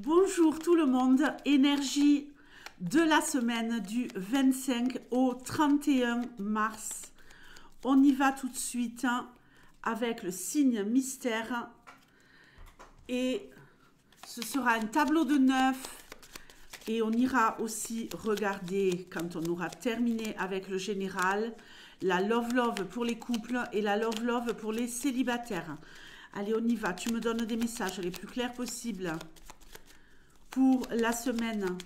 Bonjour tout le monde, énergie de la semaine du 25 au 31 mars. On y va tout de suite avec le signe mystère et ce sera un tableau de 9 et on ira aussi regarder quand on aura terminé avec le général, la love pour les couples et la love pour les célibataires. Allez, on y va, tu me donnes des messages les plus clairs possibles pour la semaine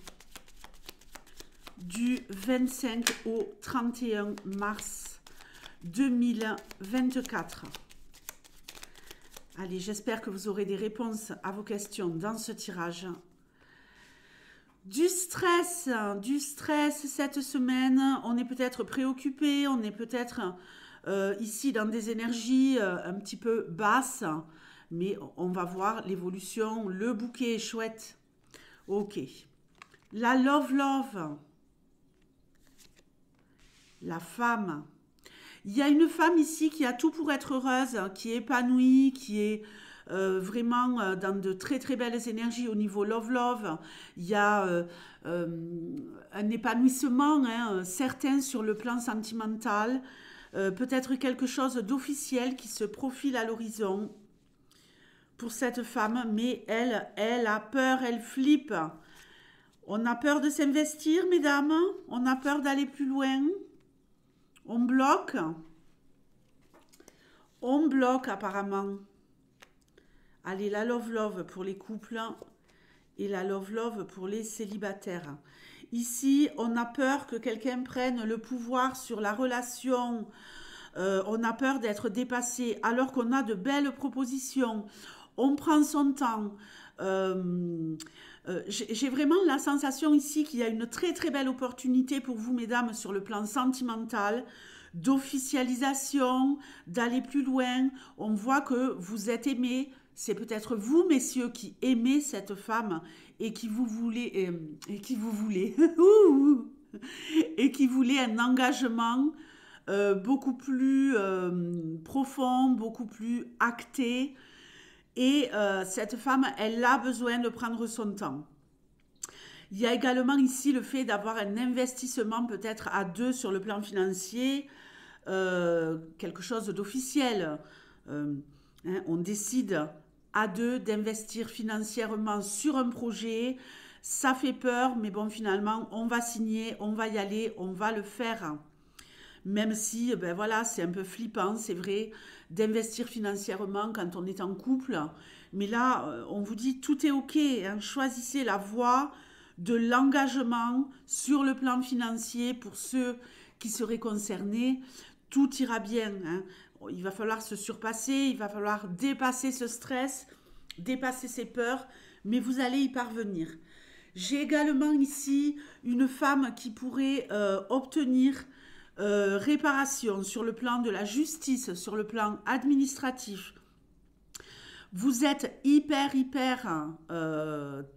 du 25 au 31 mars 2024. Allez, j'espère que vous aurez des réponses à vos questions dans ce tirage. Du stress cette semaine. On est peut-être préoccupé, on est peut-être ici dans des énergies un petit peu basses, mais on va voir l'évolution. Le bouquet est chouette. Ok. La love. La femme. Il y a une femme ici qui a tout pour être heureuse, qui est épanouie, qui est vraiment dans de très très belles énergies au niveau love. Il y a un épanouissement certain sur le plan sentimental, peut-être quelque chose d'officiel qui se profile à l'horizon pour cette femme, mais elle a peur, elle flippe. On a peur de s'investir, mesdames, on a peur d'aller plus loin. On bloque apparemment. Allez, la love pour les couples et la love pour les célibataires. Ici, on a peur que quelqu'un prenne le pouvoir sur la relation. On a peur d'être dépassé alors qu'on a de belles propositions. On prend son temps. J'ai vraiment la sensation ici qu'il y a une très très belle opportunité pour vous, mesdames, sur le plan sentimental, d'officialisation, d'aller plus loin. On voit que vous êtes aimés. C'est peut-être vous, messieurs, qui aimez cette femme et qui vous voulez et qui voulez un engagement beaucoup plus profond, beaucoup plus acté. Et cette femme, elle a besoin de prendre son temps. Il y a également ici le fait d'avoir un investissement peut-être à deux sur le plan financier, quelque chose d'officiel. On décide à deux d'investir financièrement sur un projet. Ça fait peur, mais bon, finalement, on va signer, on va y aller, on va le faire. Même si, ben voilà, c'est un peu flippant, c'est vrai, d'investir financièrement quand on est en couple. Mais là, on vous dit, tout est OK. Choisissez la voie de l'engagement sur le plan financier pour ceux qui seraient concernés. Tout ira bien. Il va falloir se surpasser, il va falloir dépasser ce stress, dépasser ses peurs, mais vous allez y parvenir. J'ai également ici une femme qui pourrait obtenir réparation sur le plan de la justice, sur le plan administratif. Vous êtes hyper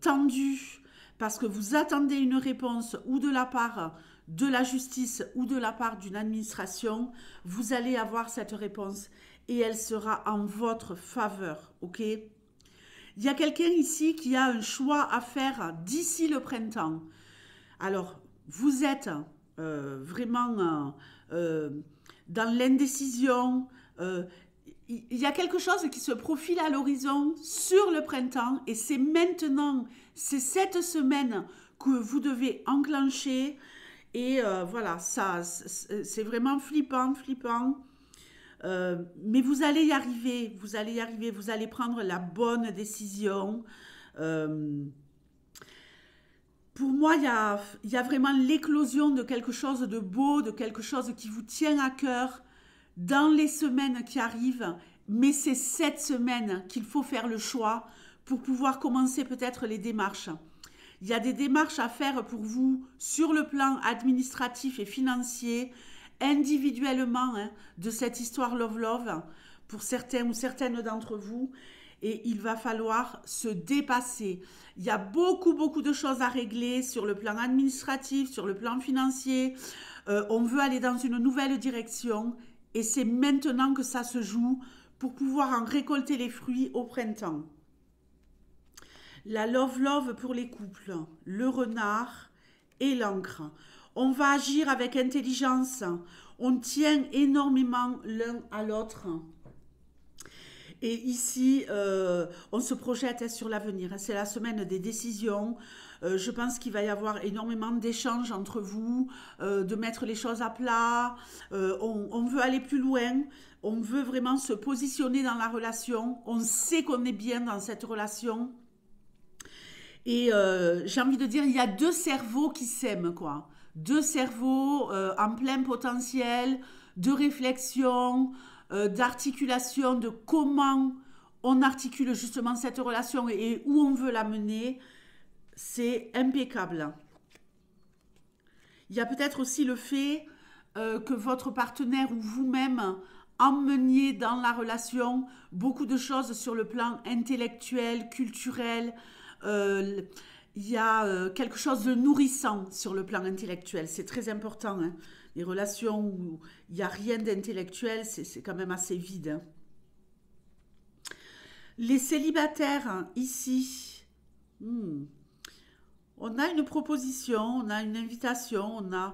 tendu parce que vous attendez une réponse ou de la part de la justice ou de la part d'une administration. Vous allez avoir cette réponse et elle sera en votre faveur, ok? Il y a quelqu'un ici qui a un choix à faire d'ici le printemps. Alors, vous êtes vraiment dans l'indécision. Il y a quelque chose qui se profile à l'horizon sur le printemps et c'est maintenant, c'est cette semaine que vous devez enclencher et voilà, ça, c'est vraiment flippant. Mais vous allez y arriver, vous allez prendre la bonne décision. Pour moi, il y a vraiment l'éclosion de quelque chose de beau, de quelque chose qui vous tient à cœur dans les semaines qui arrivent. Mais c'est cette semaine qu'il faut faire le choix pour pouvoir commencer peut-être les démarches. Il y a des démarches à faire pour vous sur le plan administratif et financier, individuellement, de cette histoire love, pour certains ou certaines d'entre vous. Et il va falloir se dépasser. Il y a beaucoup de choses à régler sur le plan administratif, sur le plan financier. On veut aller dans une nouvelle direction et c'est maintenant que ça se joue pour pouvoir en récolter les fruits au printemps. La love love pour les couples, le renard et l'encre. On va agir avec intelligence. On tient énormément l'un à l'autre. Et ici, on se projette sur l'avenir. C'est la semaine des décisions. Je pense qu'il va y avoir énormément d'échanges entre vous, de mettre les choses à plat. On veut aller plus loin. On veut vraiment se positionner dans la relation. On sait qu'on est bien dans cette relation. Et j'ai envie de dire, il y a deux cerveaux qui s'aiment, quoi. Deux cerveaux en plein potentiel, de réflexion, d'articulation, de comment on articule justement cette relation et où on veut la mener. C'est impeccable. Il y a peut-être aussi le fait que votre partenaire ou vous-même emmeniez dans la relation beaucoup de choses sur le plan intellectuel, culturel. Il y a quelque chose de nourrissant sur le plan intellectuel. C'est très important, hein. Les relations où il n'y a rien d'intellectuel, c'est quand même assez vide, hein. Les célibataires, hein, ici, on a une proposition, on a une invitation, on a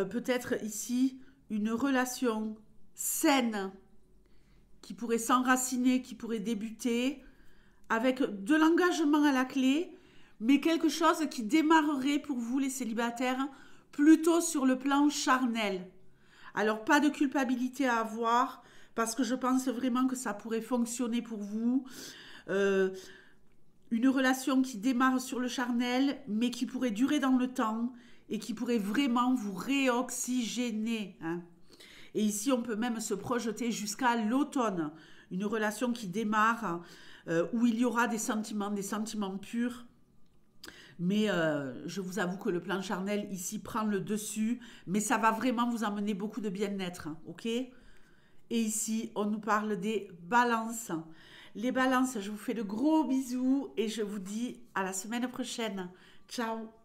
peut-être ici une relation saine qui pourrait s'enraciner, qui pourrait débuter avec de l'engagement à la clé, mais quelque chose qui démarrerait pour vous les célibataires plutôt sur le plan charnel. Alors pas de culpabilité à avoir parce que je pense vraiment que ça pourrait fonctionner pour vous. Une relation qui démarre sur le charnel mais qui pourrait durer dans le temps et qui pourrait vraiment vous réoxygéner, hein. Et ici on peut même se projeter jusqu'à l'automne. Une relation qui démarre où il y aura des sentiments purs. Mais je vous avoue que le plan charnel ici prend le dessus, mais ça va vraiment vous amener beaucoup de bien-être, hein, ok? Et ici, on nous parle des balances. Les balances, je vous fais de gros bisous et je vous dis à la semaine prochaine. Ciao!